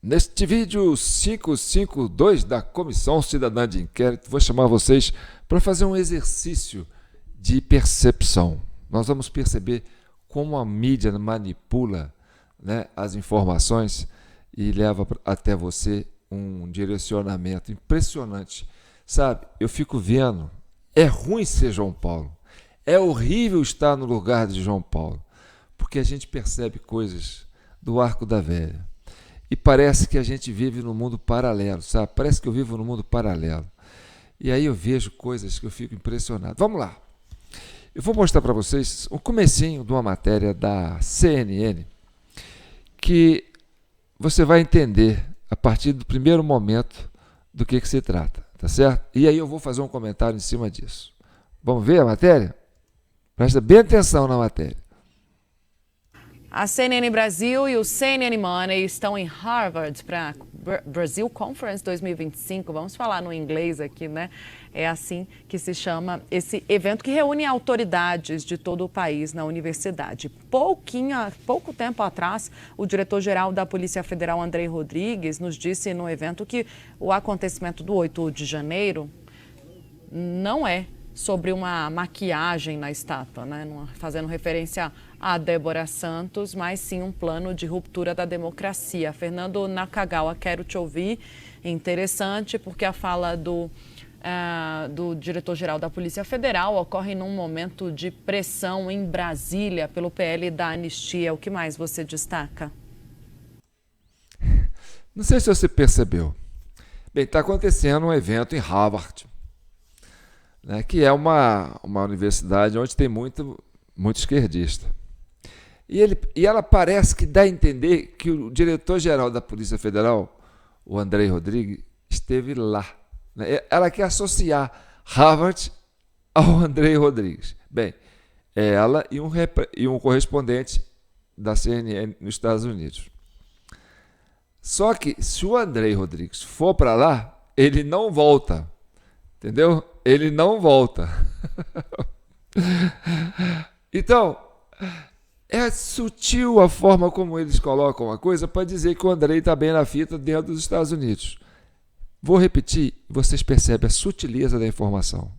Neste vídeo 552 da Comissão Cidadã de Inquérito, vou chamar vocês para fazer um exercício de percepção. Nós vamos perceber como a mídia manipula, as informações e leva até você um direcionamento impressionante. Sabe, eu fico vendo, é ruim ser João Paulo, é horrível estar no lugar de João Paulo, porque a gente percebe coisas do Arco da Velha. E parece que a gente vive num mundo paralelo, sabe? Parece que eu vivo num mundo paralelo. E aí eu vejo coisas que eu fico impressionado. Vamos lá. Eu vou mostrar para vocês um comecinho de uma matéria da CNN que você vai entender a partir do primeiro momento do que se trata, tá certo? E aí eu vou fazer um comentário em cima disso. Vamos ver a matéria? Presta bem atenção na matéria. A CNN Brasil e o CNN Money estão em Harvard para Brazil Conference 2025. Vamos falar no inglês aqui, né? É assim que se chama esse evento que reúne autoridades de todo o país na universidade. Pouco tempo atrás, o diretor-geral da Polícia Federal, Andrei Rodrigues, nos disse no evento que o acontecimento do 8 de janeiro não é sobre uma maquiagem na estátua, né? Fazendo referência a Débora Santos, mas sim um plano de ruptura da democracia. Fernando Nakagawa, quero te ouvir. Interessante, porque a fala do diretor-geral da Polícia Federal ocorre num momento de pressão em Brasília pelo PL da anistia. O que mais você destaca? Não sei se você percebeu. Bem, está acontecendo um evento em Harvard, que é uma universidade onde tem muito esquerdista. E ela parece que dá a entender que o diretor-geral da Polícia Federal, o Andrei Rodrigues, esteve lá. Ela quer associar Harvard ao Andrei Rodrigues. Bem, ela e um correspondente da CNN nos Estados Unidos. Só que se o Andrei Rodrigues for para lá, ele não volta. Entendeu? Ele não volta. Então, é sutil a forma como eles colocam a coisa para dizer que o Andrei está bem na fita dentro dos Estados Unidos. Vou repetir, vocês percebem a sutileza da informação.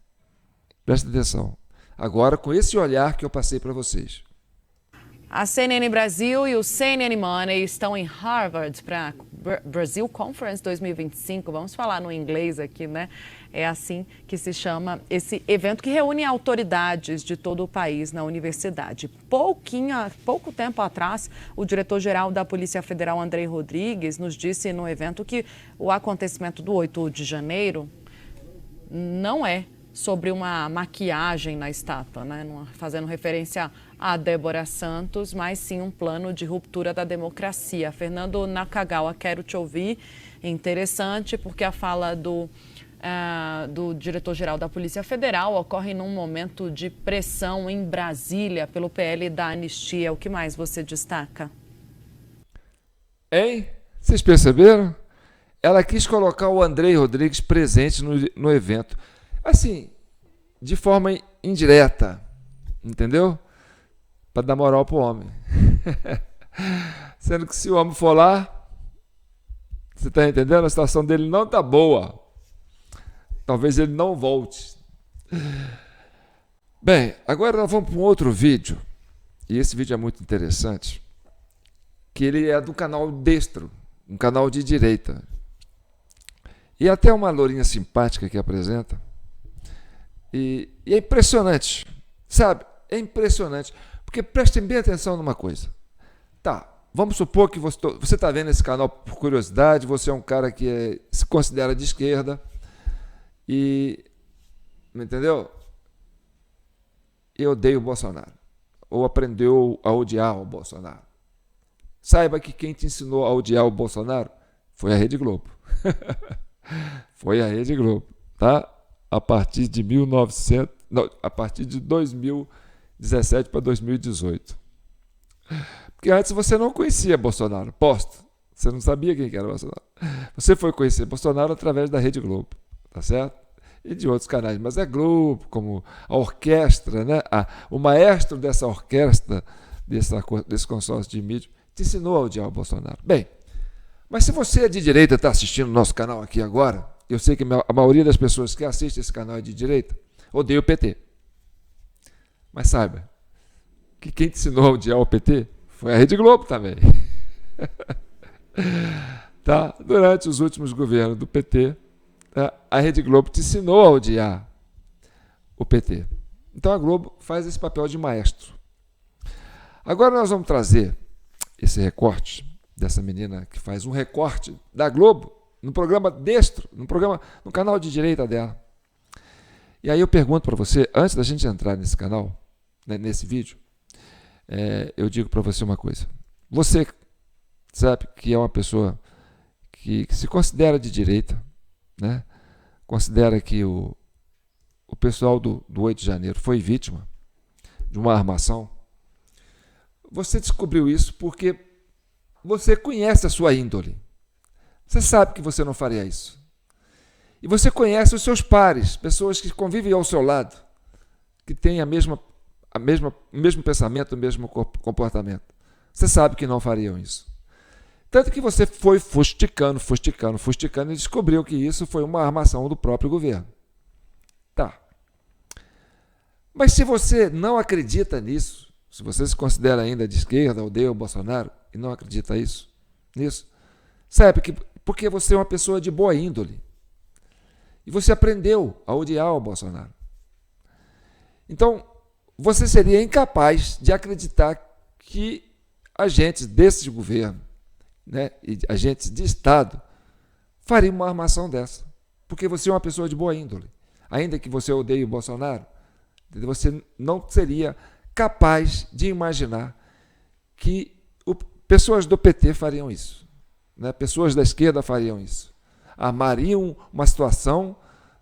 Presta atenção. Agora, com esse olhar que eu passei para vocês. A CNN Brasil e o CNN Money estão em Harvard para Brazil Conference 2025. Vamos falar no inglês aqui, né? É assim que se chama esse evento que reúne autoridades de todo o país na universidade. Pouco tempo atrás, o diretor-geral da Polícia Federal, Andrei Rodrigues, nos disse no evento que o acontecimento do 8 de janeiro não é sobre uma maquiagem na estátua, né? Fazendo referência a Débora Santos, mas sim um plano de ruptura da democracia. Fernando Nakagawa, quero te ouvir. Interessante, porque a fala do diretor-geral da Polícia Federal ocorre num momento de pressão em Brasília pelo PL da anistia. O que mais você destaca? Hein? Vocês perceberam? Ela quis colocar o Andrei Rodrigues presente no evento. Assim, de forma indireta, entendeu? Para dar moral pro homem. Sendo que se o homem for lá, você está entendendo? A situação dele não está boa. Talvez ele não volte. Bem, agora nós vamos para um outro vídeo. E esse vídeo é muito interessante. Que ele é do canal Destro, um canal de direita. E até uma lourinha simpática que apresenta. E é impressionante, sabe? É impressionante. Porque prestem bem atenção numa coisa. Tá, vamos supor que você está vendo esse canal por curiosidade, você é um cara que se considera de esquerda e, entendeu? E odeia o Bolsonaro. Ou aprendeu a odiar o Bolsonaro. Saiba que quem te ensinou a odiar o Bolsonaro foi a Rede Globo. Foi a Rede Globo, tá? A partir de 2017 para 2018. Porque antes você não conhecia Bolsonaro, posto. Você não sabia quem era Bolsonaro. Você foi conhecer Bolsonaro através da Rede Globo, tá certo? E de outros canais, mas é Globo, como a orquestra, né? O maestro dessa orquestra, desse consórcio de mídia, te ensinou a odiar o Bolsonaro. Bem, Mas se você é de direita e está assistindo o nosso canal aqui agora, eu sei que a maioria das pessoas que assistem esse canal é de direita, odeia o PT. Mas saiba que quem te ensinou a odiar o PT foi a Rede Globo também. Tá? Durante os últimos governos do PT, tá? A Rede Globo te ensinou a odiar o PT. Então a Globo faz esse papel de maestro. Agora nós vamos trazer esse recorte dessa menina que faz um recorte da Globo no programa Destro, no canal de direita dela. E aí eu pergunto para você, antes da gente entrar nesse canal, né, nesse vídeo, eu digo para você uma coisa. Você sabe que é uma pessoa que se considera de direita, né? Considera que o pessoal do 8 de janeiro foi vítima de uma armação. Você descobriu isso porque você conhece a sua índole. Você sabe que você não faria isso. E você conhece os seus pares, pessoas que convivem ao seu lado, que têm o mesmo pensamento, o mesmo comportamento. Você sabe que não fariam isso. Tanto que você foi fusticando e descobriu que isso foi uma armação do próprio governo. Tá. Mas se você não acredita nisso, se você se considera ainda de esquerda, odeia o Bolsonaro e não acredita nisso, sabe que porque você é uma pessoa de boa índole. E você aprendeu a odiar o Bolsonaro. Então, você seria incapaz de acreditar que agentes desse governo, né, e agentes de Estado, fariam uma armação dessa. Porque você é uma pessoa de boa índole. Ainda que você odeie o Bolsonaro, você não seria capaz de imaginar que pessoas do PT fariam isso. Né? Pessoas da esquerda fariam isso. Armariam uma situação,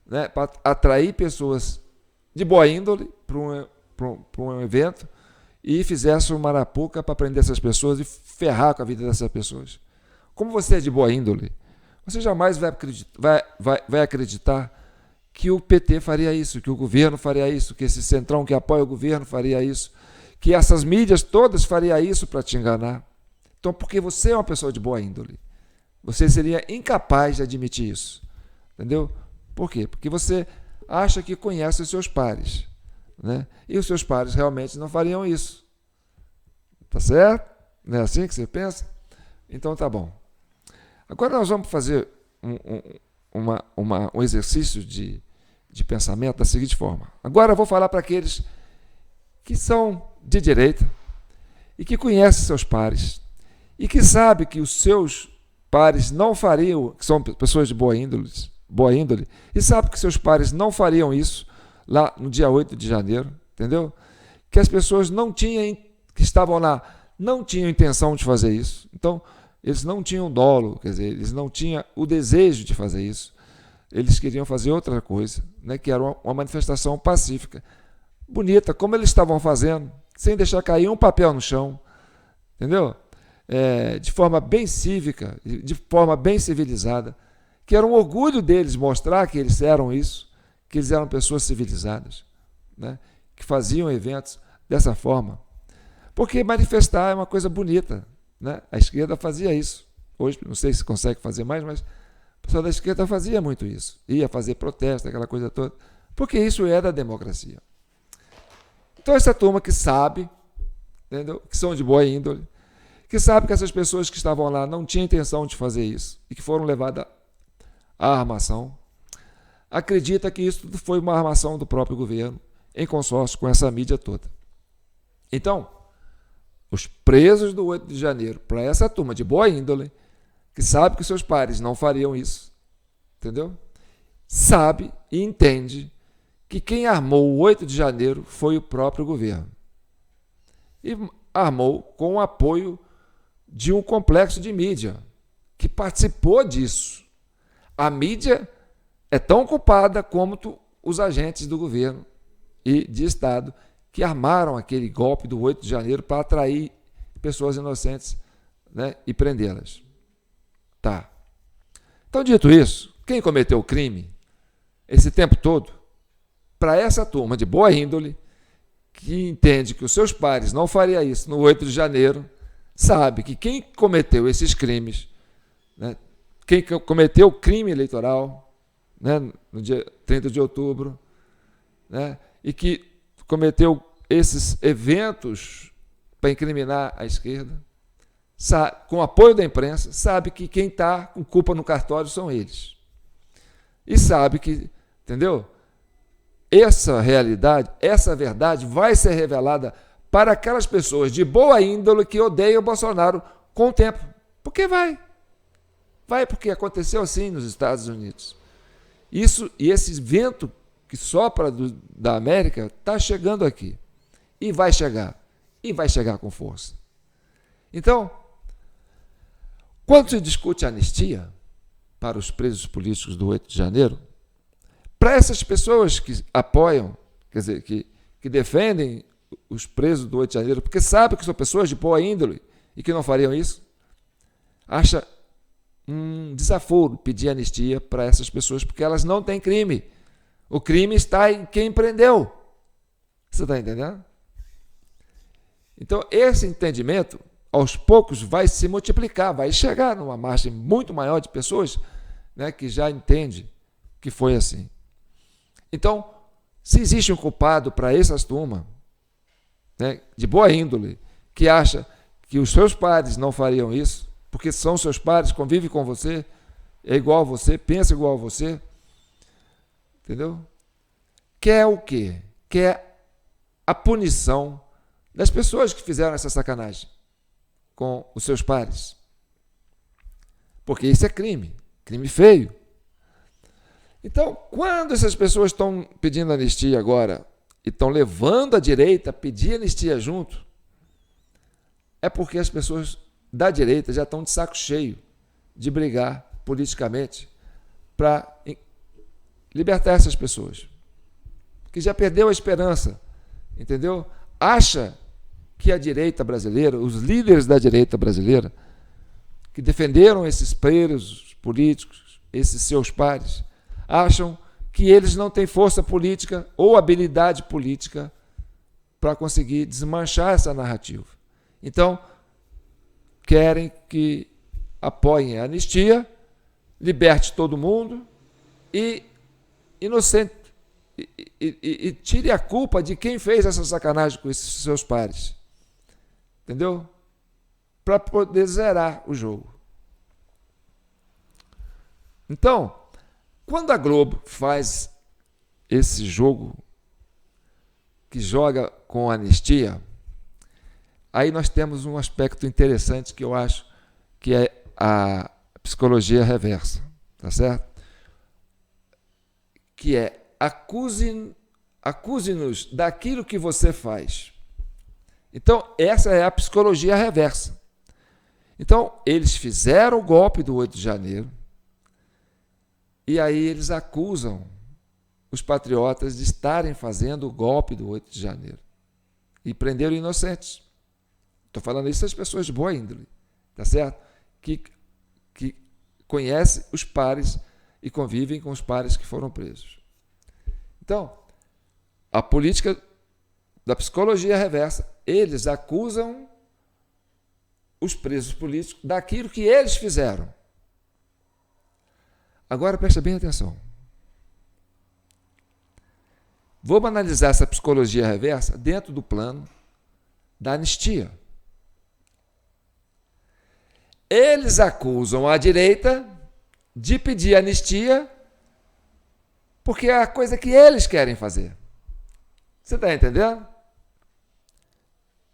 né, para atrair pessoas de boa índole para um evento e fizesse uma arapuca para prender essas pessoas e ferrar com a vida dessas pessoas. Como você é de boa índole, você jamais vai acreditar que o PT faria isso, que o governo faria isso, que esse centrão que apoia o governo faria isso, que essas mídias todas fariam isso para te enganar. Então, porque você é uma pessoa de boa índole, você seria incapaz de admitir isso. Entendeu? Por quê? Porque você acha que conhece os seus pares, né? E os seus pares realmente não fariam isso. Tá certo? Não é assim que você pensa? Então tá bom. Agora nós vamos fazer um exercício de pensamento da seguinte forma. Agora eu vou falar para aqueles que são de direita e que conhecem seus pares e que sabem que os seus pares não fariam, que são pessoas de boa índole, e sabem que seus pares não fariam isso lá no dia 8 de janeiro, entendeu? Que as pessoas que estavam lá não tinham intenção de fazer isso. Então, eles não tinham dolo, quer dizer, eles não tinham o desejo de fazer isso. Eles queriam fazer outra coisa, né, que era uma manifestação pacífica, bonita, como eles estavam fazendo, sem deixar cair um papel no chão, entendeu? De forma bem cívica, de forma bem civilizada, que era um orgulho deles mostrar que eles eram isso, que eles eram pessoas civilizadas, né, que faziam eventos dessa forma. Porque manifestar é uma coisa bonita, né? A esquerda fazia isso. Hoje, não sei se consegue fazer mais, mas o pessoal da esquerda fazia muito isso. Ia fazer protesto, aquela coisa toda, porque isso é da democracia. Então, essa turma que sabe, entendeu? Que são de boa índole, que sabe que essas pessoas que estavam lá não tinham intenção de fazer isso e que foram levadas à armação, acredita que isso tudo foi uma armação do próprio governo, em consórcio com essa mídia toda. Então, os presos do 8 de janeiro, para essa turma de boa índole, que sabe que seus pares não fariam isso, entendeu? Sabe e entende que quem armou o 8 de janeiro foi o próprio governo. E armou com o apoio de um complexo de mídia que participou disso. A mídia é tão culpada como os agentes do governo e de Estado que armaram aquele golpe do 8 de janeiro para atrair pessoas inocentes, né, e prendê-las. Tá. Então, dito isso, quem cometeu o crime esse tempo todo, para essa turma de boa índole, que entende que os seus pares não fariam isso no 8 de janeiro, sabe que quem cometeu esses crimes, né? Quem cometeu o crime eleitoral, né, no dia 30 de outubro, né, e que cometeu esses eventos para incriminar a esquerda, com apoio da imprensa, sabe que quem está com culpa no cartório são eles. E sabe que, entendeu? Essa realidade, essa verdade vai ser revelada para aquelas pessoas de boa índole que odeiam o Bolsonaro com o tempo. Porque vai. Vai porque aconteceu assim nos Estados Unidos. Isso, e esse vento que sopra da América está chegando aqui. E vai chegar. E vai chegar com força. Então, quando se discute anistia para os presos políticos do 8 de janeiro, para essas pessoas que apoiam, quer dizer, que defendem os presos do 8 de janeiro, porque sabem que são pessoas de boa índole e que não fariam isso, acha um desaforo pedir anistia para essas pessoas, porque elas não têm crime. O crime está em quem prendeu. Você está entendendo? Então, esse entendimento, aos poucos, vai se multiplicar, vai chegar numa margem muito maior de pessoas, né, que já entende que foi assim. Então, se existe um culpado para essas turmas, né, de boa índole, que acha que os seus pares não fariam isso, porque são seus pares, convivem com você, é igual a você, pensa igual a você, entendeu? Quer o quê? Quer a punição das pessoas que fizeram essa sacanagem com os seus pares. Porque isso é crime, crime feio. Então, quando essas pessoas estão pedindo anistia agora e estão levando a direita a pedir anistia junto, é porque as pessoas da direita já estão de saco cheio de brigar politicamente para libertar essas pessoas. Que já perdeu a esperança, entendeu? Acha que a direita brasileira, os líderes da direita brasileira, que defenderam esses presos políticos, esses seus pares, acham que eles não têm força política ou habilidade política para conseguir desmanchar essa narrativa. Então, querem que apoiem a anistia, liberte todo mundo e tire a culpa de quem fez essa sacanagem com esses seus pares. Entendeu? Para poder zerar o jogo. Então, quando a Globo faz esse jogo que joga com anistia, aí nós temos um aspecto interessante que eu acho que é a psicologia reversa, tá certo? Que é acuse-nos daquilo que você faz. Então, essa é a psicologia reversa. Então, eles fizeram o golpe do 8 de janeiro e aí eles acusam os patriotas de estarem fazendo o golpe do 8 de janeiro e prenderam inocentes. Estou falando isso das pessoas de boa índole, tá certo? Que conhecem os pares e convivem com os pares que foram presos. Então, a política da psicologia reversa, eles acusam os presos políticos daquilo que eles fizeram. Agora, presta bem atenção. Vamos analisar essa psicologia reversa dentro do plano da anistia. Eles acusam a direita de pedir anistia porque é a coisa que eles querem fazer. Você está entendendo?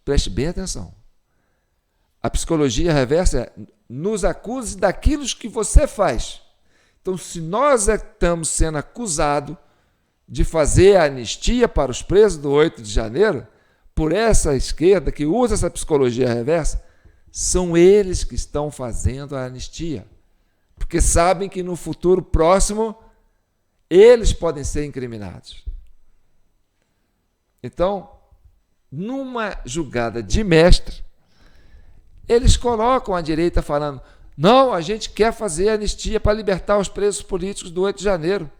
Preste bem atenção. A psicologia reversa é nos acuse daquilo que você faz. Então, se nós estamos sendo acusados de fazer a anistia para os presos do 8 de janeiro, por essa esquerda que usa essa psicologia reversa, são eles que estão fazendo a anistia. Porque sabem que no futuro próximo eles podem ser incriminados. Então, numa jogada de mestre, eles colocam a direita falando: não, a gente quer fazer anistia para libertar os presos políticos do 8 de janeiro.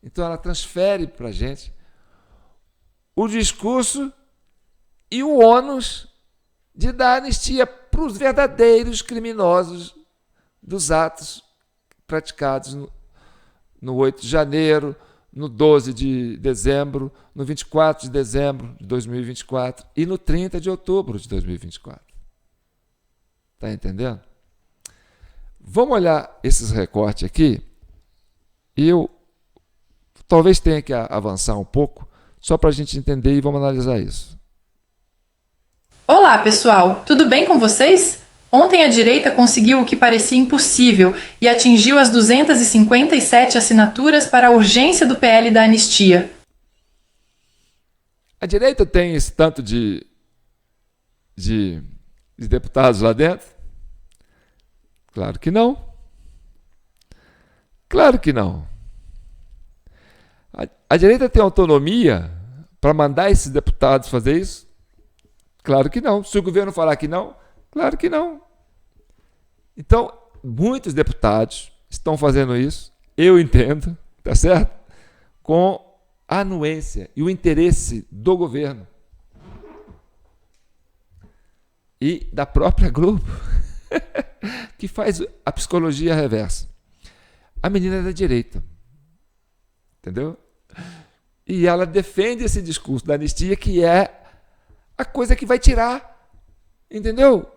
Então ela transfere para a gente o discurso e o ônus de dar anistia para os verdadeiros criminosos dos atos praticados no 8 de janeiro, no 12 de dezembro, no 24 de dezembro de 2024 e no 30 de outubro de 2024. Está entendendo? Vamos olhar esses recortes aqui e eu talvez tenha que avançar um pouco só para a gente entender e vamos analisar isso. Olá, pessoal! Tudo bem com vocês? Ontem a direita conseguiu o que parecia impossível e atingiu as 257 assinaturas para a urgência do PL da anistia. A direita tem esse tanto de deputados lá dentro? Claro que não. Claro que não. A direita tem autonomia para mandar esses deputados fazer isso? Claro que não. Se o governo falar que não, claro que não. Então, muitos deputados estão fazendo isso, eu entendo, tá certo? Com a anuência e o interesse do governo e da própria Globo, que faz a psicologia reversa. A menina é da direita, entendeu? E ela defende esse discurso da anistia, que é a coisa que vai tirar, entendeu?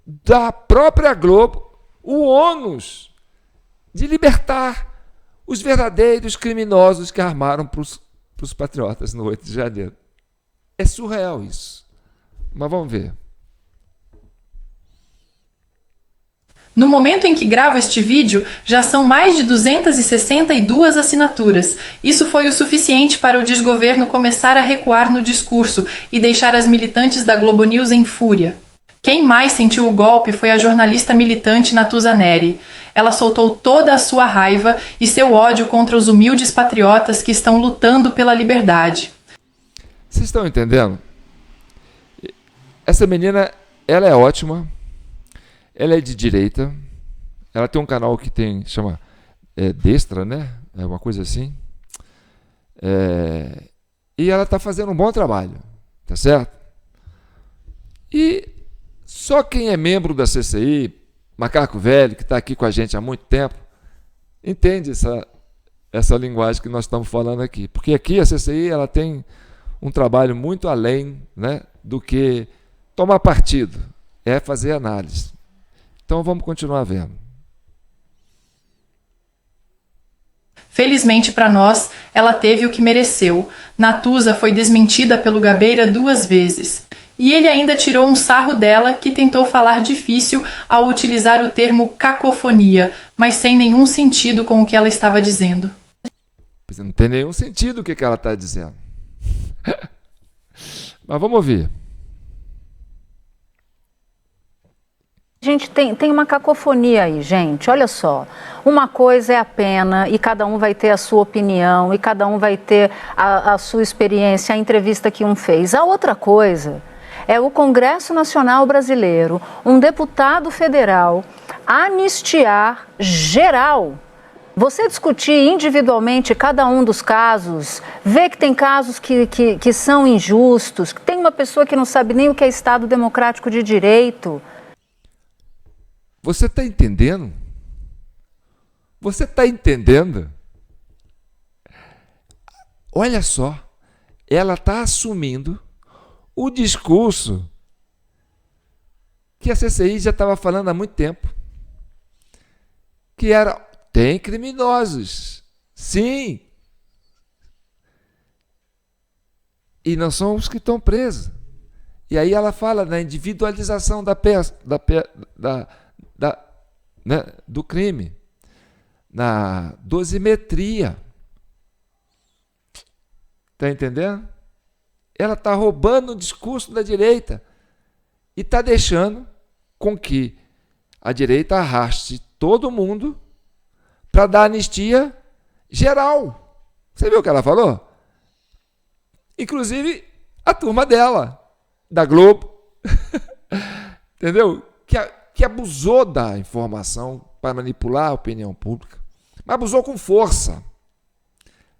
Da própria Globo o ônus de libertar os verdadeiros criminosos que armaram para os patriotas no 8 de janeiro. É surreal isso. Mas vamos ver. No momento em que gravo este vídeo, já são mais de 262 assinaturas. Isso foi o suficiente para o desgoverno começar a recuar no discurso e deixar as militantes da Globo News em fúria. Quem mais sentiu o golpe foi a jornalista militante Natuza Neri. Ela soltou toda a sua raiva e seu ódio contra os humildes patriotas que estão lutando pela liberdade. Vocês estão entendendo? Essa menina, ela é ótima. Ela é de direita, ela tem um canal que chama Destra, né? É uma coisa assim. E ela está fazendo um bom trabalho, tá certo? E só quem é membro da CCI, Macaco Velho, que está aqui com a gente há muito tempo, entende essa linguagem que nós estamos falando aqui. Porque aqui a CCI ela tem um trabalho muito além, né, do que tomar partido, é fazer análise. Então vamos continuar vendo. Felizmente para nós, ela teve o que mereceu. Natuza foi desmentida pelo Gabeira 2 vezes. E ele ainda tirou um sarro dela, que tentou falar difícil ao utilizar o termo cacofonia, mas sem nenhum sentido com o que ela estava dizendo. Não tem nenhum sentido o que ela está dizendo. Mas vamos ouvir. Gente, tem uma cacofonia aí, gente. Olha só, uma coisa é a pena e cada um vai ter a sua opinião e cada um vai ter a sua experiência, a entrevista que um fez. A outra coisa é o Congresso Nacional Brasileiro, um deputado federal, anistiar geral. Você discutir individualmente cada um dos casos, ver que tem casos que são injustos, que tem uma pessoa que não sabe nem o que é Estado Democrático de Direito. Você está entendendo? Você está entendendo? Olha só, ela está assumindo o discurso que a CCI já estava falando há muito tempo. Que era, tem criminosos, sim. E não são os que estão presos. E aí ela fala da individualização né, do crime, na dosimetria. Está entendendo? Ela está roubando o discurso da direita e está deixando com que a direita arraste todo mundo para dar anistia geral. Você viu o que ela falou? Inclusive a turma dela, da Globo, entendeu? Que abusou da informação para manipular a opinião pública, mas abusou com força.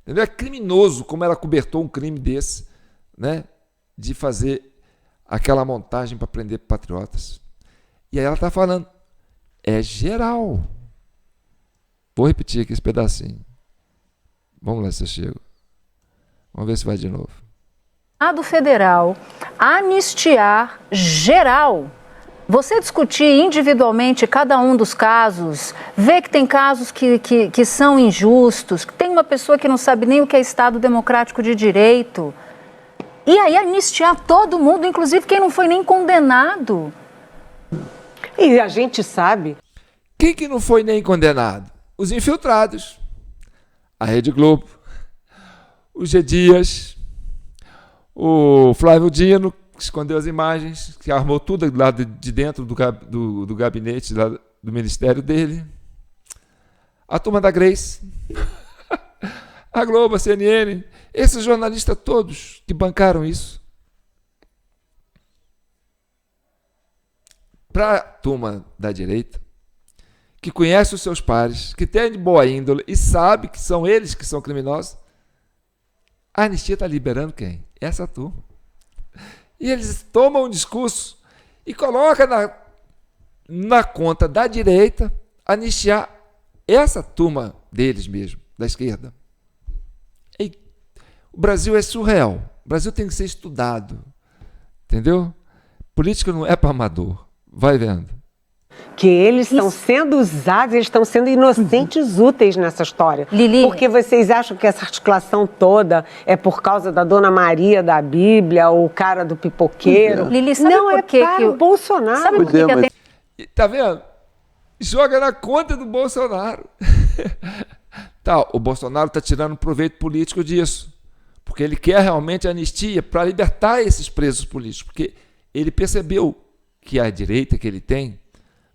Entendeu? É criminoso como ela cobertou um crime desse, né? De fazer aquela montagem para prender patriotas. E aí ela está falando, é geral. Vou repetir aqui esse pedacinho. Vamos lá, se eu chego. Vamos ver se vai de novo. Senado Federal anistiar geral. Você discutir individualmente cada um dos casos, ver que tem casos que são injustos, que tem uma pessoa que não sabe nem o que é Estado Democrático de Direito, e aí anistiar todo mundo, inclusive quem não foi nem condenado. E a gente sabe. Quem que não foi nem condenado? Os infiltrados. A Rede Globo, o G. Dias, o Flávio Dino, que escondeu as imagens, que armou tudo lá de dentro do gabinete lá do ministério dele. A turma da Grace, a Globo, a CNN, esses jornalistas todos que bancaram isso. Para a turma da direita, que conhece os seus pares, que tem de boa índole e sabe que são eles que são criminosos, a anistia está liberando quem? Essa turma. E eles tomam um discurso e colocam na conta da direita anistiar essa turma deles mesmo, da esquerda. E o Brasil é surreal. O Brasil tem que ser estudado. Entendeu? Política não é para amador. Vai vendo. Que eles estão sendo usados, eles estão sendo inocentes úteis nessa história. Lili. Porque vocês acham que essa articulação toda é por causa da Dona Maria da Bíblia ou o cara do pipoqueiro? Lili, sabe não, por é que para o Bolsonaro. Sabe por que mas... Tá vendo? Joga na conta do Bolsonaro. Tá, o Bolsonaro está tirando proveito político disso. Porque ele quer realmente anistia para libertar esses presos políticos. Porque ele percebeu que a direita que ele tem,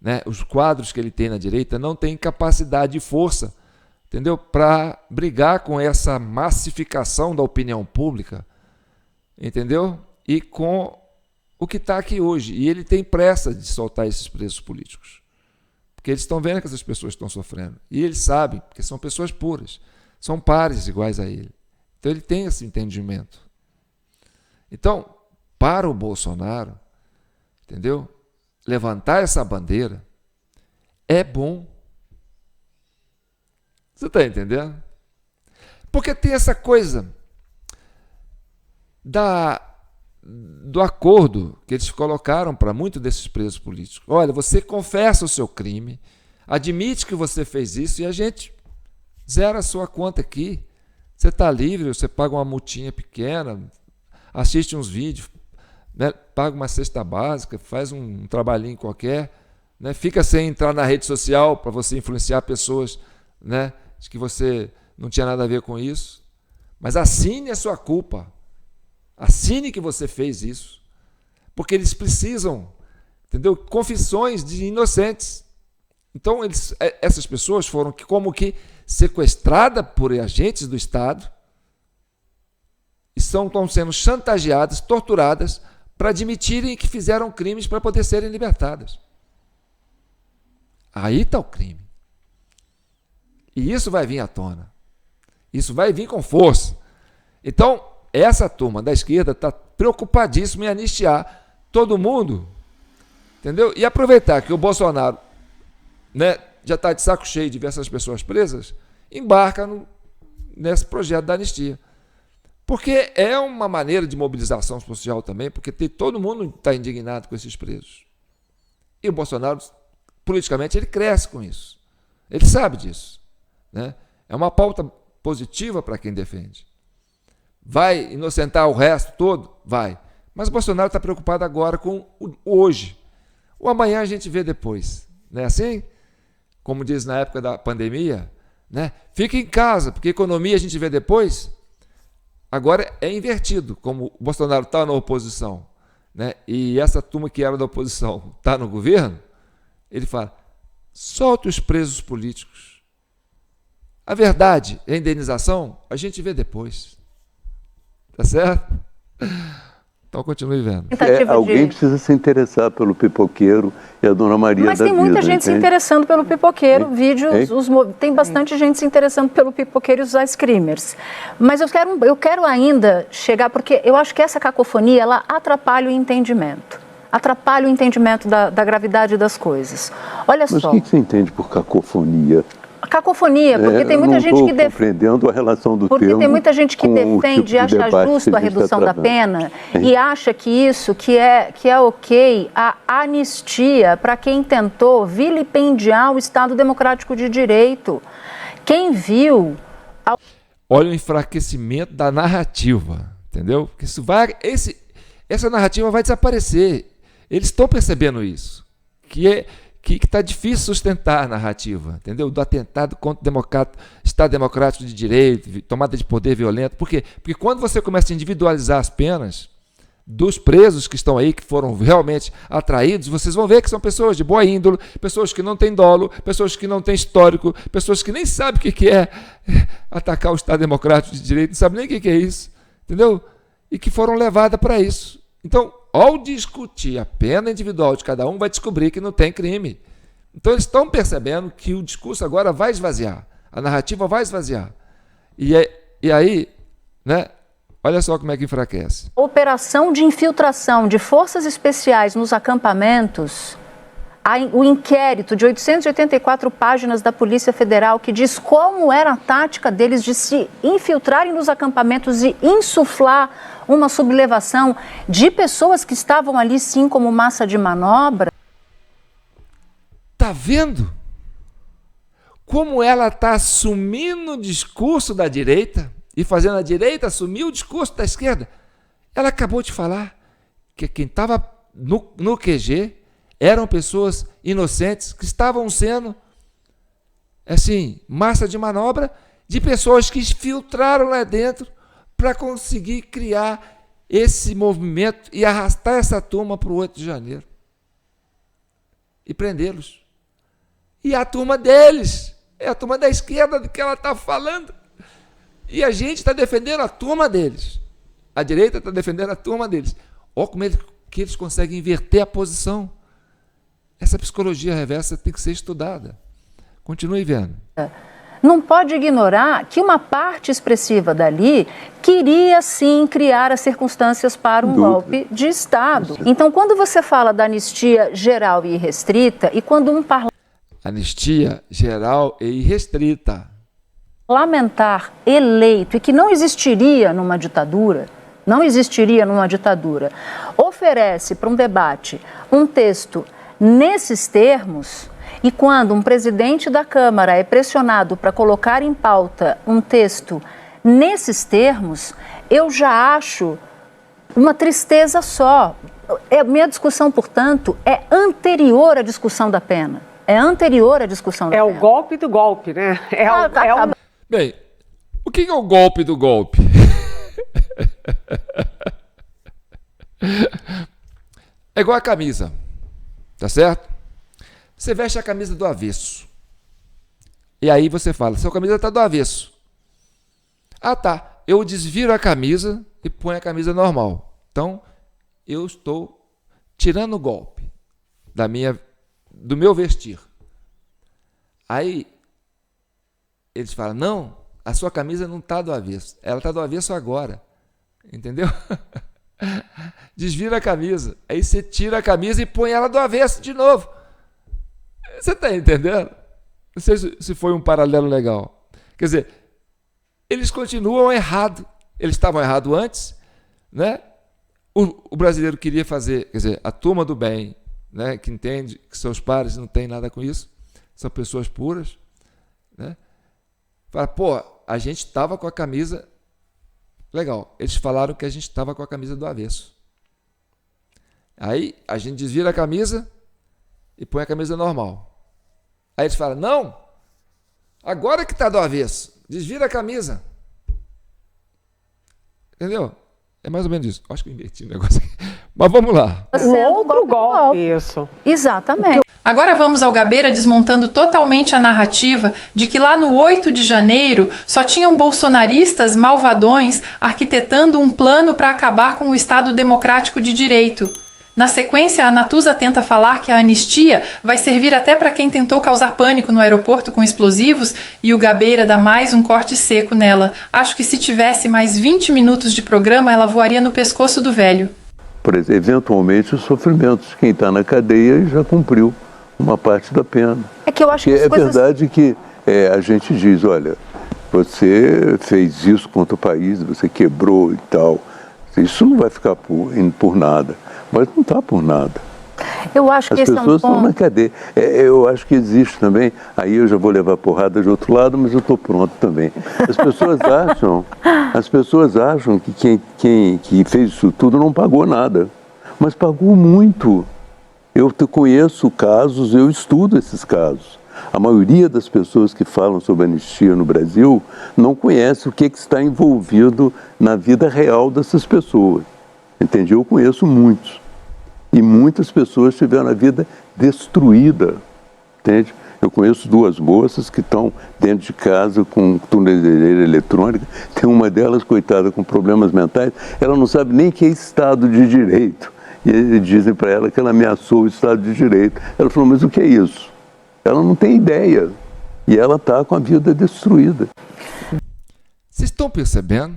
né, os quadros que ele tem na direita, não tem capacidade e força, entendeu? Para brigar com essa massificação da opinião pública, entendeu? E com o que está aqui hoje. E ele tem pressa de soltar esses presos políticos. Porque eles estão vendo que essas pessoas estão sofrendo. E eles sabem, porque são pessoas puras, são pares iguais a ele. Então ele tem esse entendimento. Então, para o Bolsonaro, entendeu? Levantar essa bandeira é bom. Você está entendendo? Porque tem essa coisa do acordo que eles colocaram para muitos desses presos políticos. Olha, você confessa o seu crime, admite que você fez isso e a gente zera a sua conta aqui. Você está livre, você paga uma multinha pequena, assiste uns vídeos, né, paga uma cesta básica, faz um trabalhinho qualquer, né, fica sem entrar na rede social para você influenciar pessoas, né, de que você não tinha nada a ver com isso. Mas assine a sua culpa. Assine que você fez isso. Porque eles precisam, entendeu? Confissões de inocentes. Então, essas pessoas foram como que sequestradas por agentes do Estado e estão sendo chantageadas, torturadas, para admitirem que fizeram crimes para poder serem libertadas. Aí está o crime. E isso vai vir à tona. Isso vai vir com força. Então, essa turma da esquerda está preocupadíssima em anistiar todo mundo, entendeu? E aproveitar que o Bolsonaro, né, já está de saco cheio de ver essas pessoas presas, embarca nesse projeto da anistia. Porque é uma maneira de mobilização social também, porque todo mundo está indignado com esses presos. E o Bolsonaro, politicamente, ele cresce com isso. Ele sabe disso, né? É uma pauta positiva para quem defende. Vai inocentar o resto todo? Vai. Mas o Bolsonaro está preocupado agora com o hoje. O amanhã a gente vê depois. Não é assim? Como diz na época da pandemia, né? Fica em casa, porque economia a gente vê depois. Agora é invertido, como o Bolsonaro está na oposição, né? E essa turma que era da oposição está no governo, ele fala, solta os presos políticos. A verdade, a indenização, a gente vê depois. Tá certo? Então continue vendo. Alguém precisa se interessar pelo pipoqueiro e a Dona Maria da Vida. Mas tem muita gente se interessando pelo pipoqueiro, tem bastante gente se interessando pelo pipoqueiro e os ice creamers. Mas eu quero ainda chegar, porque eu acho que essa cacofonia, ela atrapalha o entendimento. atrapalha o entendimento da gravidade das coisas. Olha Mas só. o que você entende por cacofonia? Cacofonia, porque tem muita gente que compreendendo a relação do porque termo tem muita gente que defende tipo e acha justo a redução da pena e acha que isso que é ok a anistia para quem tentou vilipendiar o Estado Democrático de Direito. Quem viu... Olha o enfraquecimento da narrativa, entendeu? Porque essa narrativa vai desaparecer. Eles estão percebendo isso, que está difícil sustentar a narrativa, entendeu? Do atentado contra o Estado Democrático de Direito, tomada de poder violento. Por quê? Porque quando você começa a individualizar as penas dos presos que estão aí, que foram realmente atraídos, vocês vão ver que são pessoas de boa índole, pessoas que não têm dolo, pessoas que não têm histórico, pessoas que nem sabem o que é atacar o Estado Democrático de Direito, não sabem nem o que é isso, entendeu? E que foram levadas para isso. Então, ao discutir a pena individual de cada um, vai descobrir que não tem crime. Então, eles estão percebendo que o discurso agora vai esvaziar, a narrativa vai esvaziar. E aí, né? Olha só como é que enfraquece. Operação de infiltração de forças especiais nos acampamentos, o inquérito de 884 páginas da Polícia Federal que diz como era a tática deles de se infiltrarem nos acampamentos e insuflar uma sublevação de pessoas que estavam ali sim como massa de manobra. Tá vendo como ela está assumindo o discurso da direita e fazendo a direita assumir o discurso da esquerda? Ela acabou de falar que quem estava no QG eram pessoas inocentes que estavam sendo, assim, massa de manobra de pessoas que infiltraram lá dentro para conseguir criar esse movimento e arrastar essa turma para o 8 de janeiro e prendê-los. E a turma deles, é a turma da esquerda do que ela está falando. E a gente está defendendo a turma deles. A direita está defendendo a turma deles. Olha como que eles conseguem inverter a posição. Essa psicologia reversa tem que ser estudada. Continue vendo. Não pode ignorar que uma parte expressiva dali queria sim criar as circunstâncias para um golpe de Estado. Então, quando você fala da anistia geral e irrestrita, e quando um anistia geral e irrestrita. Parlamentar eleito e que não existiria numa ditadura, oferece para um debate um texto nesses termos, e quando um presidente da Câmara é pressionado para colocar em pauta um texto nesses termos, eu já acho uma tristeza só. Minha discussão, portanto, é anterior à discussão da pena. É o golpe do golpe, né? Bem, o que é o golpe do golpe? É igual a camisa, tá certo? Você veste a camisa do avesso. E aí você fala, sua camisa está do avesso. Ah, tá. Eu desviro a camisa e ponho a camisa normal. Então, eu estou tirando o golpe do meu vestir. Aí, eles falam, não, a sua camisa não está do avesso. Ela está do avesso agora. Entendeu? Desvira a camisa. Aí você tira a camisa e põe ela do avesso de novo. Você está entendendo? Não sei se foi um paralelo legal. Quer dizer, eles continuam errados. Eles estavam errados antes, né? O brasileiro queria fazer, quer dizer, a turma do bem, né, que entende que seus pares não têm nada com isso, são pessoas puras, né? Fala, pô, a gente estava com a camisa legal. Eles falaram que a gente estava com a camisa do avesso. Aí a gente desvira a camisa e põe a camisa normal. Aí eles falam, não, agora que está do avesso, desvira a camisa. Entendeu? É mais ou menos isso. Acho que eu inverti o negócio aqui. Mas vamos lá. Outro golpe, isso. Exatamente. Agora vamos ao Gabeira desmontando totalmente a narrativa de que lá no 8 de janeiro só tinham bolsonaristas malvadões arquitetando um plano para acabar com o Estado Democrático de Direito. Na sequência, a Natuza tenta falar que a anistia vai servir até para quem tentou causar pânico no aeroporto com explosivos e o Gabeira dá mais um corte seco nela. Acho que se tivesse mais 20 minutos de programa, ela voaria no pescoço do velho. por exemplo, eventualmente os sofrimentos de quem está na cadeia e já cumpriu uma parte da pena. É que eu acho que é verdade que a gente diz, olha, você fez isso contra o país, você quebrou e tal. Isso não vai ficar por nada. Mas não está por nada. Eu acho que as pessoas estão na cadeia. Eu acho que existe também, aí eu já vou levar porrada de outro lado, mas eu estou pronto também. As pessoas acham que quem fez isso tudo não pagou nada, mas pagou muito. Eu conheço casos, eu estudo esses casos. A maioria das pessoas que falam sobre anistia no Brasil não conhece o que está envolvido na vida real dessas pessoas. Entende? Eu conheço muitos. E muitas pessoas tiveram a vida destruída. Entende? Eu conheço 2 moças que estão dentro de casa com tornozeleira eletrônica. Tem uma delas, coitada, com problemas mentais. Ela não sabe nem que é Estado de Direito. E eles dizem para ela que ela ameaçou o Estado de Direito. Ela falou, mas o que é isso? Ela não tem ideia. E ela está com a vida destruída. Vocês estão percebendo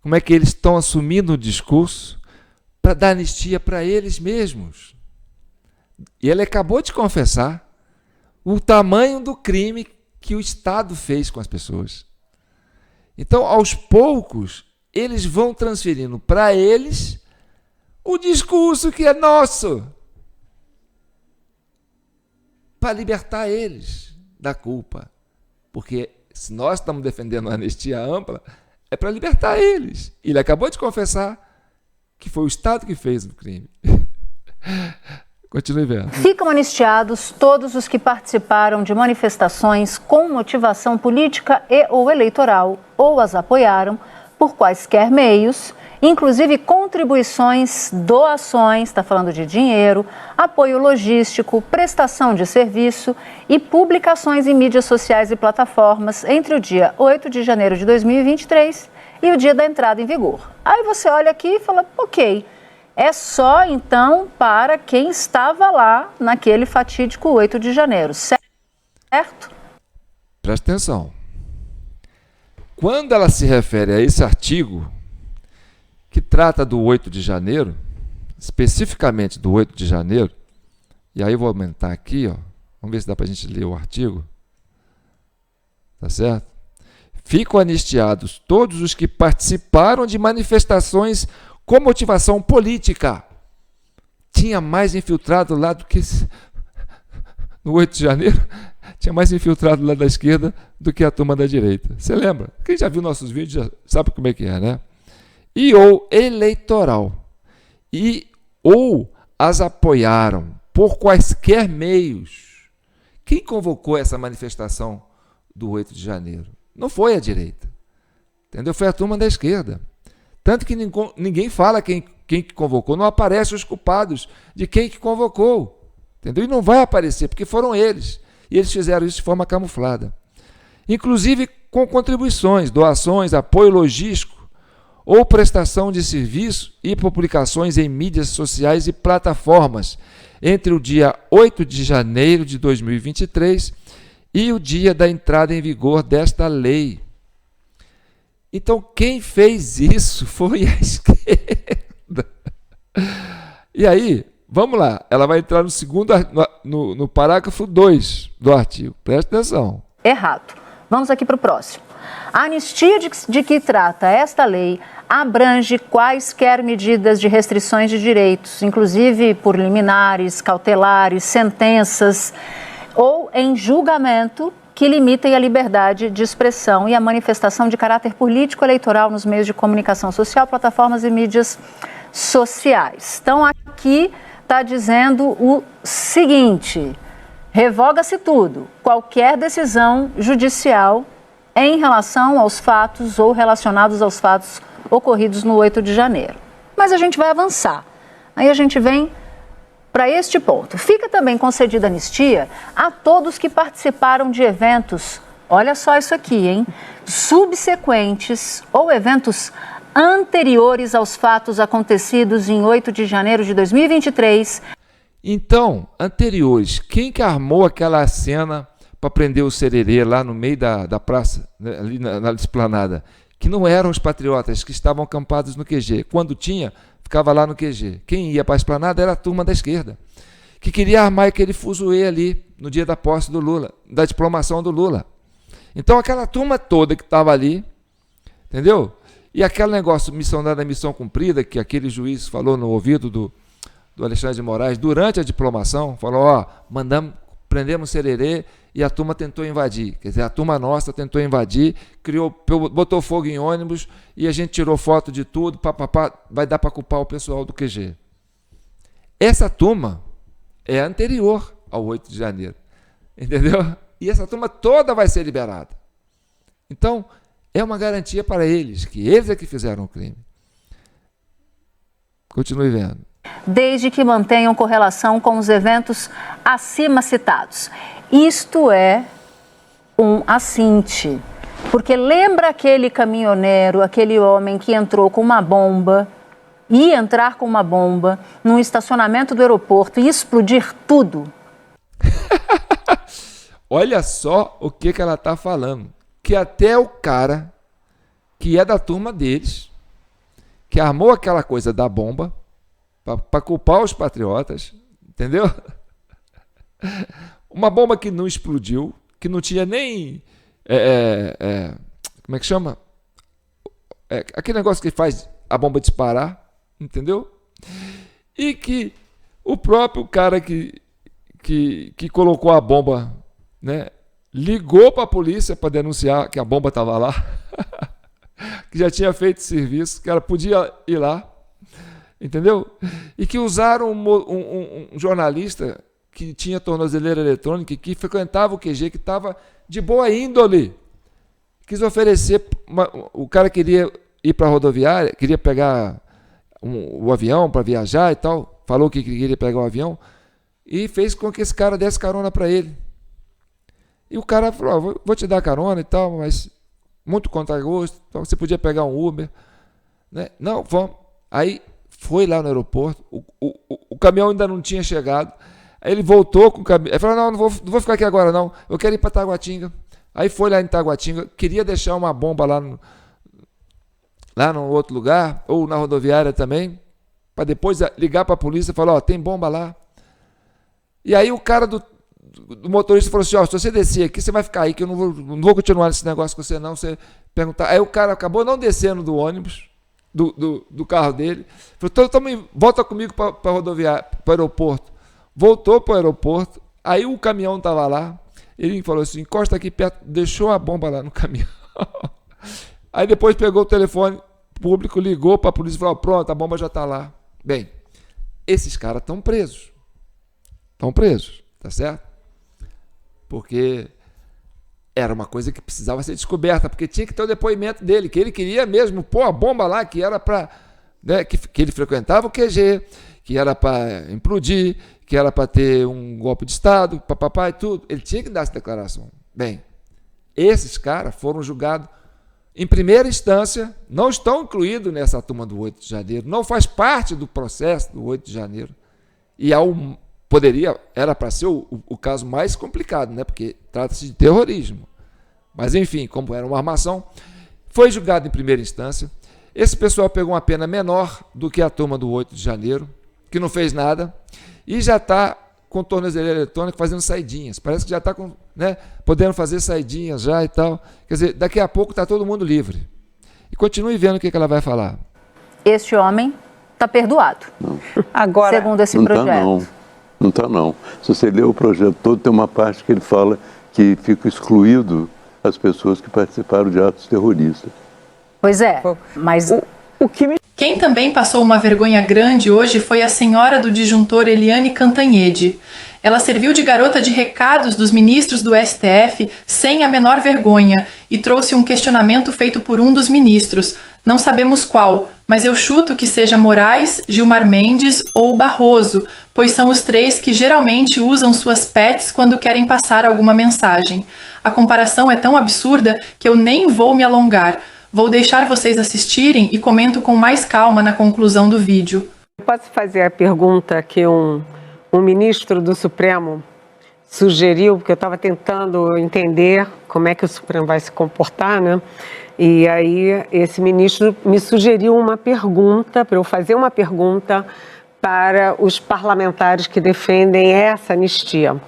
como é que eles estão assumindo o discurso para dar anistia para eles mesmos? E ele acabou de confessar o tamanho do crime que o Estado fez com as pessoas. Então, aos poucos, eles vão transferindo para eles o discurso que é nosso, para libertar eles da culpa. Porque se nós estamos defendendo a anistia ampla, é para libertar eles. Ele acabou de confessar que foi o Estado que fez o crime. Continue vendo. Ficam anistiados todos os que participaram de manifestações com motivação política e ou eleitoral ou as apoiaram por quaisquer meios, inclusive contribuições, doações, está falando de dinheiro, apoio logístico, prestação de serviço e publicações em mídias sociais e plataformas entre o dia 8 de janeiro de 2023 e o dia da entrada em vigor. Aí você olha aqui e fala, ok, é só então para quem estava lá naquele fatídico 8 de janeiro, certo? Presta atenção. Quando ela se refere a esse artigo que trata do 8 de janeiro, especificamente do 8 de janeiro, e aí eu vou aumentar aqui, ó, vamos ver se dá para a gente ler o artigo, tá certo? Ficam anistiados todos os que participaram de manifestações com motivação política. Tinha mais infiltrado lá do que no 8 de janeiro, tinha mais infiltrado lá da esquerda do que a turma da direita. Você lembra? Quem já viu nossos vídeos já sabe como é que é, né? E ou eleitoral, e ou as apoiaram por quaisquer meios. Quem convocou essa manifestação do 8 de janeiro? Não foi a direita, entendeu? Foi a turma da esquerda. Tanto que ninguém fala quem que convocou, não aparecem os culpados de quem que convocou, entendeu? E não vai aparecer, porque foram eles, e eles fizeram isso de forma camuflada. Inclusive com contribuições, doações, apoio logístico, ou prestação de serviço e publicações em mídias sociais e plataformas entre o dia 8 de janeiro de 2023 e o dia da entrada em vigor desta lei. Então, quem fez isso foi a esquerda. E aí, vamos lá, ela vai entrar no segundo, no parágrafo 2 do artigo. Presta atenção. Errado. Vamos aqui para o próximo. A anistia de que trata esta lei abrange quaisquer medidas de restrições de direitos, inclusive por liminares, cautelares, sentenças ou em julgamento que limitem a liberdade de expressão e a manifestação de caráter político eleitoral nos meios de comunicação social, plataformas e mídias sociais. Então, aqui está dizendo o seguinte: revoga-se tudo, qualquer decisão judicial em relação aos fatos ou relacionados aos fatos ocorridos no 8 de janeiro. Mas a gente vai avançar. Aí a gente vem para este ponto. Fica também concedida anistia a todos que participaram de eventos, olha só isso aqui, hein? Subsequentes ou eventos anteriores aos fatos acontecidos em 8 de janeiro de 2023. Então, anteriores, quem que armou aquela cena para prender o Sererê lá no meio da praça, né, ali na esplanada? Que não eram os patriotas que estavam acampados no QG. Quando tinha, ficava lá no QG. Quem ia para a esplanada era a turma da esquerda, que queria armar aquele fuzuê ali no dia da posse do Lula, da diplomação do Lula. Então aquela turma toda que estava ali, entendeu? E aquele negócio, missão dada, missão cumprida, que aquele juiz falou no ouvido do Alexandre de Moraes durante a diplomação, falou, ó, prendemos Sererê e a turma tentou invadir. Quer dizer, a turma nossa tentou invadir, botou fogo em ônibus e a gente tirou foto de tudo, vai dar para culpar o pessoal do QG. Essa turma é anterior ao 8 de janeiro, entendeu? E essa turma toda vai ser liberada. Então, é uma garantia para eles, que eles é que fizeram o crime. Continue vendo. Desde que mantenham correlação com os eventos acima citados. Isto é um assinte. Porque lembra aquele caminhoneiro, aquele homem que entrou com uma bomba, ia entrar com uma bomba num estacionamento do aeroporto e explodir tudo? Olha só o que ela está falando. Que até o cara que é da turma deles, que armou aquela coisa da bomba, para culpar os patriotas, entendeu? Uma bomba que não explodiu, que não tinha nem... como é que chama? Aquele negócio que faz a bomba disparar, entendeu? E que o próprio cara que colocou a bomba, né, ligou para a polícia para denunciar que a bomba estava lá, que já tinha feito serviço, que ela podia ir lá, entendeu? E que usaram um jornalista que tinha tornozeleira eletrônica, que frequentava o QG, que estava de boa índole. Quis oferecer, o cara queria ir para a rodoviária, queria pegar o avião para viajar e tal, falou que queria pegar o avião, e fez com que esse cara desse carona para ele. E o cara falou, vou te dar carona e tal, mas muito contra gosto, então você podia pegar um Uber, né? Não, vamos. Aí foi lá no aeroporto, o caminhão ainda não tinha chegado, aí ele voltou com o caminhão, ele falou, não vou ficar aqui agora não, eu quero ir para Taguatinga. Aí foi lá em Taguatinga, queria deixar uma bomba lá no outro lugar, ou na rodoviária também, para depois ligar para a polícia e falar, ó, tem bomba lá. E aí o cara do motorista falou assim, ó, se você descer aqui, você vai ficar aí, que eu não vou continuar nesse negócio com você não, você perguntar. Aí o cara acabou não descendo do ônibus, do carro dele, falou, então volta comigo para a rodoviária, para o aeroporto. Voltou para o aeroporto, aí o caminhão estava lá, ele falou assim, encosta aqui perto, deixou a bomba lá no caminhão. Aí depois pegou o telefone público, ligou para a polícia e falou, pronto, a bomba já está lá. Bem, esses caras estão presos. Estão presos, tá certo? Porque era uma coisa que precisava ser descoberta, porque tinha que ter o depoimento dele, que ele queria mesmo pôr a bomba lá, que era para... Né, que ele frequentava o QG, que era para implodir, que era para ter um golpe de Estado, papapá e tudo. Ele tinha que dar essa declaração. Bem, esses caras foram julgados em primeira instância, não estão incluídos nessa turma do 8 de janeiro, não faz parte do processo do 8 de janeiro. E era para ser o caso mais complicado, né? Porque trata-se de terrorismo. Mas, enfim, como era uma armação, foi julgado em primeira instância. Esse pessoal pegou uma pena menor do que a turma do 8 de janeiro, que não fez nada, e já está com tornozeleira eletrônica fazendo saidinhas. Parece que já está podendo fazer saidinhas já e tal. Quer dizer, daqui a pouco está todo mundo livre. E continue vendo o que ela vai falar. Este homem está perdoado. Não. Agora, segundo esse projeto. Não está não. Se você ler o projeto todo, tem uma parte que ele fala que fica excluído as pessoas que participaram de atos terroristas. Pois é, mas... Quem também passou uma vergonha grande hoje foi a senhora do disjuntor Eliane Cantanhede. Ela serviu de garota de recados dos ministros do STF sem a menor vergonha e trouxe um questionamento feito por um dos ministros. Não sabemos qual, mas eu chuto que seja Moraes, Gilmar Mendes ou Barroso, pois são os três que geralmente usam suas pets quando querem passar alguma mensagem. A comparação é tão absurda que eu nem vou me alongar. Vou deixar vocês assistirem e comento com mais calma na conclusão do vídeo. Posso fazer a pergunta que um ministro do Supremo sugeriu, porque eu estava tentando entender como é que o Supremo vai se comportar, né? E aí esse ministro me sugeriu uma pergunta, para eu fazer uma pergunta para os parlamentares que defendem essa anistia.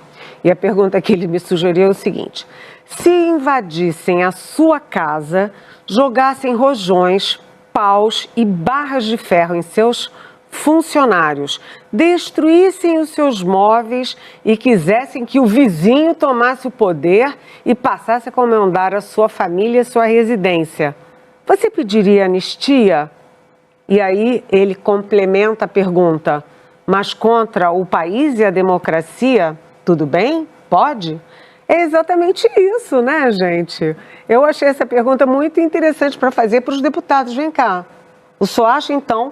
E a pergunta que ele me sugeriu é o seguinte: se invadissem a sua casa, jogassem rojões, paus e barras de ferro em seus funcionários, destruíssem os seus móveis e quisessem que o vizinho tomasse o poder e passasse a comandar a sua família e sua residência, você pediria anistia? E aí ele complementa a pergunta: mas contra o país e a democracia, tudo bem? Pode? É exatamente isso, né, gente? Eu achei essa pergunta muito interessante para fazer para os deputados. Vem cá, o senhor acha, então,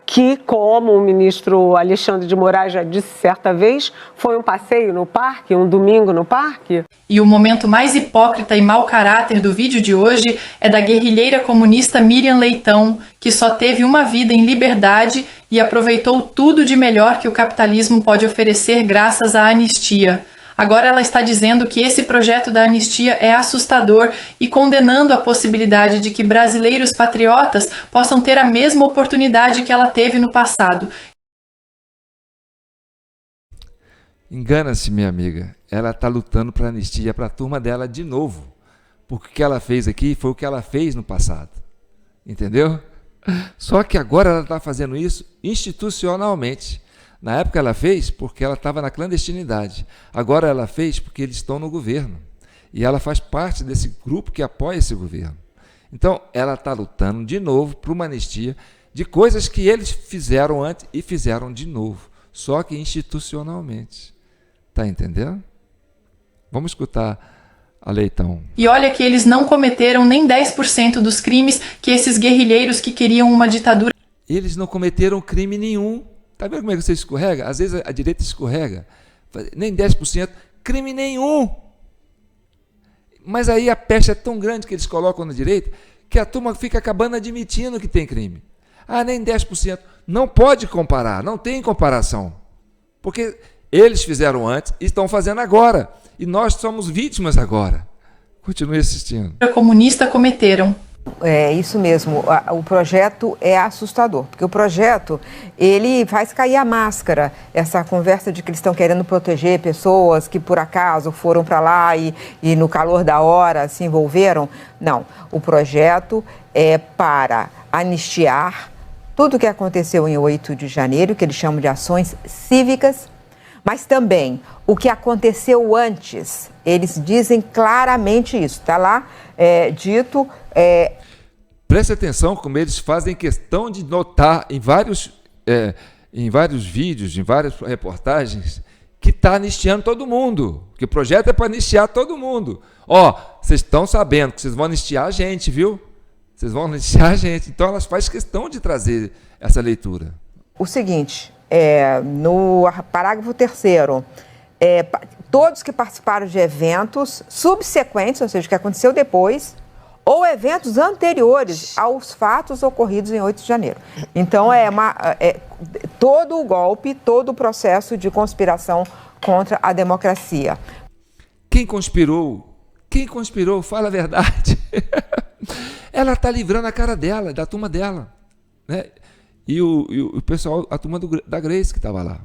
que, como o ministro Alexandre de Moraes já disse certa vez, foi um passeio no parque, um domingo no parque? E o momento mais hipócrita e mau caráter do vídeo de hoje é da guerrilheira comunista Miriam Leitão, que só teve uma vida em liberdade e aproveitou tudo de melhor que o capitalismo pode oferecer graças à anistia. Agora ela está dizendo que esse projeto da anistia é assustador e condenando a possibilidade de que brasileiros patriotas possam ter a mesma oportunidade que ela teve no passado. Engana-se, minha amiga. Ela está lutando para anistia para a turma dela de novo. Porque o que ela fez aqui foi o que ela fez no passado. Entendeu? Só que agora ela está fazendo isso institucionalmente. Na época ela fez porque ela estava na clandestinidade. Agora ela fez porque eles estão no governo. E ela faz parte desse grupo que apoia esse governo. Então, ela está lutando de novo por uma anistia de coisas que eles fizeram antes e fizeram de novo. Só que institucionalmente. Está entendendo? Vamos escutar a Leitão. E olha que eles não cometeram nem 10% dos crimes que esses guerrilheiros que queriam uma ditadura... Eles não cometeram crime nenhum. Está vendo como é que você escorrega? Às vezes a direita escorrega. Nem 10%, crime nenhum. Mas aí a peste é tão grande que eles colocam na direita que a turma fica acabando admitindo que tem crime. Ah, nem 10%. Não pode comparar, não tem comparação. Porque eles fizeram antes e estão fazendo agora. E nós somos vítimas agora. Continue assistindo. ...comunista cometeram. É isso mesmo, o projeto é assustador, porque o projeto, ele faz cair a máscara, essa conversa de que eles estão querendo proteger pessoas que por acaso foram para lá e no calor da hora se envolveram. Não, o projeto é para anistiar tudo o que aconteceu em 8 de janeiro, que eles chamam de ações cívicas, mas também o que aconteceu antes. Eles dizem claramente isso, está lá dito... Preste atenção como eles fazem questão de notar em vários vídeos, em várias reportagens, que está anistiando todo mundo, que o projeto é para anistiar todo mundo. Vocês estão sabendo que vocês vão anistiar a gente, viu? Vocês vão anistiar a gente. Então elas fazem questão de trazer essa leitura. O seguinte, no parágrafo 3º, todos que participaram de eventos subsequentes, ou seja, que aconteceu depois, ou eventos anteriores aos fatos ocorridos em 8 de janeiro. Então, todo o golpe, todo o processo de conspiração contra a democracia. Quem conspirou? Fala a verdade. Ela está livrando a cara dela, da turma dela. Né? E o pessoal, a turma da Grace que estava lá.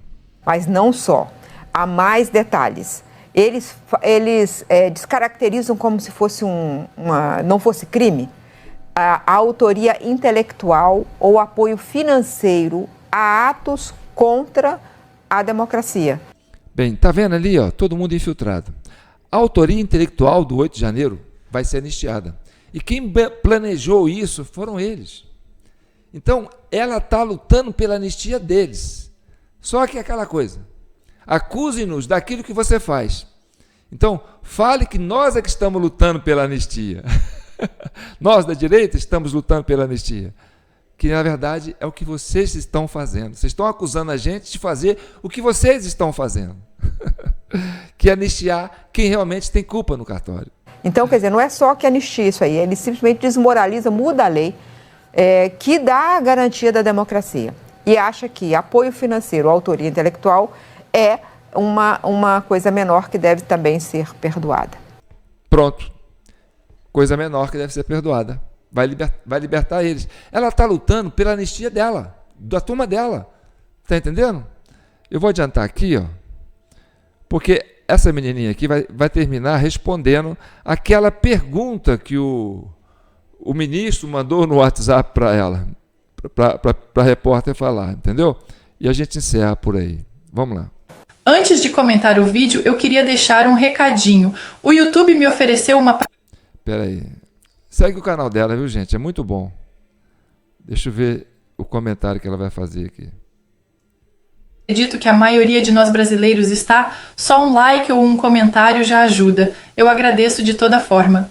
Mas não só. Há mais detalhes. Eles descaracterizam como se fosse não fosse crime a autoria intelectual ou apoio financeiro a atos contra a democracia. Bem, tá vendo ali, todo mundo infiltrado. A autoria intelectual do 8 de janeiro vai ser anistiada. E quem planejou isso foram eles. Então, ela está lutando pela anistia deles. Só que é aquela coisa. Acuse-nos daquilo que você faz. Então, fale que nós é que estamos lutando pela anistia. Nós, da direita, estamos lutando pela anistia. Que, na verdade, é o que vocês estão fazendo. Vocês estão acusando a gente de fazer o que vocês estão fazendo. Que é anistiar quem realmente tem culpa no cartório. Então, quer dizer, não é só que anistia isso aí. Ele simplesmente desmoraliza, muda a lei, que dá a garantia da democracia. E acha que apoio financeiro, autoria intelectual, é uma coisa menor que deve também ser perdoada. Pronto. Coisa menor que deve ser perdoada. Vai libertar eles. Ela está lutando pela anistia dela, da turma dela. Está entendendo? Eu vou adiantar aqui, ó, porque essa menininha aqui vai terminar respondendo aquela pergunta que o ministro mandou no WhatsApp para ela, para a repórter falar, entendeu? E a gente encerra por aí. Vamos lá. Antes de comentar o vídeo, eu queria deixar um recadinho. O YouTube me ofereceu uma... Espera aí. Segue o canal dela, viu, gente? É muito bom. Deixa eu ver o comentário que ela vai fazer aqui. Acredito que a maioria de nós brasileiros está, só um like ou um comentário já ajuda. Eu agradeço de toda forma.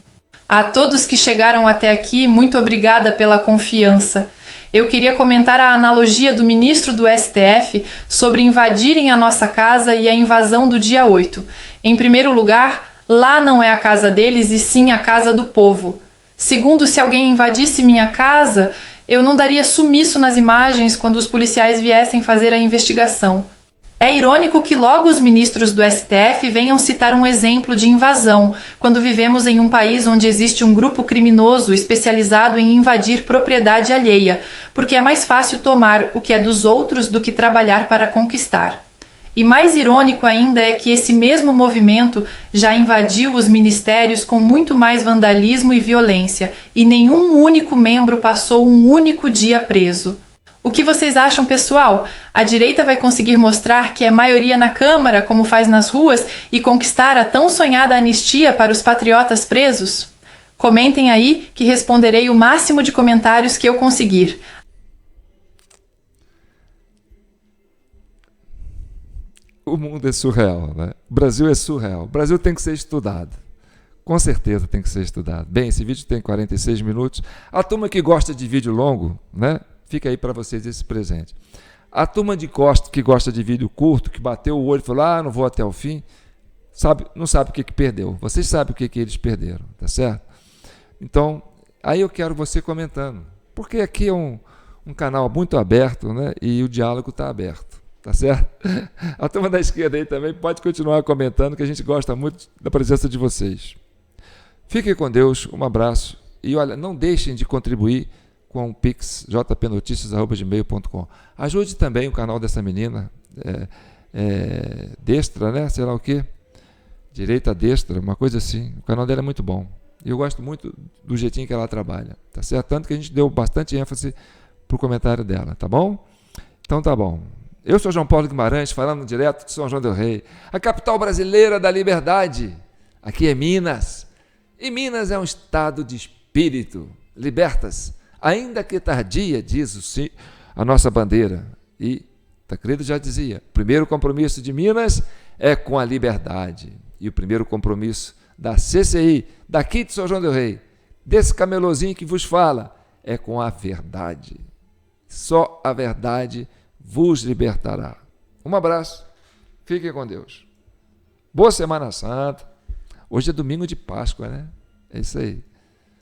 A todos que chegaram até aqui, muito obrigada pela confiança. Eu queria comentar a analogia do ministro do STF sobre invadirem a nossa casa e a invasão do dia 8. Em primeiro lugar, lá não é a casa deles e sim a casa do povo. Segundo, se alguém invadisse minha casa, eu não daria sumiço nas imagens quando os policiais viessem fazer a investigação. É irônico que logo os ministros do STF venham citar um exemplo de invasão, quando vivemos em um país onde existe um grupo criminoso especializado em invadir propriedade alheia, porque é mais fácil tomar o que é dos outros do que trabalhar para conquistar. E mais irônico ainda é que esse mesmo movimento já invadiu os ministérios com muito mais vandalismo e violência, e nenhum único membro passou um único dia preso. O que vocês acham, pessoal? A direita vai conseguir mostrar que é maioria na Câmara, como faz nas ruas, e conquistar a tão sonhada anistia para os patriotas presos? Comentem aí que responderei o máximo de comentários que eu conseguir. O mundo é surreal, né? O Brasil é surreal. O Brasil tem que ser estudado. Com certeza tem que ser estudado. Bem, esse vídeo tem 46 minutos. A turma que gosta de vídeo longo, né? Fica aí para vocês esse presente. A turma que gosta de vídeo curto, que bateu o olho e falou, não vou até o fim, não sabe o que perdeu. Vocês sabem o que eles perderam, tá certo? Então, aí eu quero você comentando. Porque aqui é um canal muito aberto, né? E o diálogo está aberto. Tá certo? A turma da esquerda aí também pode continuar comentando, que a gente gosta muito da presença de vocês. Fiquem com Deus, um abraço. E olha, não deixem de contribuir com o Pix, jpnoticias@gmail.com. Ajude também o canal dessa menina, destra, né? Sei lá o quê. Direita destra, uma coisa assim. O canal dela é muito bom. E eu gosto muito do jeitinho que ela trabalha. Tá certo? Tanto que a gente deu bastante ênfase pro comentário dela, tá bom? Então tá bom. Eu sou João Paulo Guimarães, falando direto de São João del Rei, a capital brasileira da liberdade. Aqui é Minas. E Minas é um estado de espírito. Libertas, ainda que tardia, diz a nossa bandeira. E Tancredo já dizia, o primeiro compromisso de Minas é com a liberdade. E o primeiro compromisso da CCI, daqui de São João del Rei, desse camelozinho que vos fala, é com a verdade. Só a verdade vos libertará. Um abraço, fiquem com Deus. Boa Semana Santa. Hoje é domingo de Páscoa, né? É isso aí.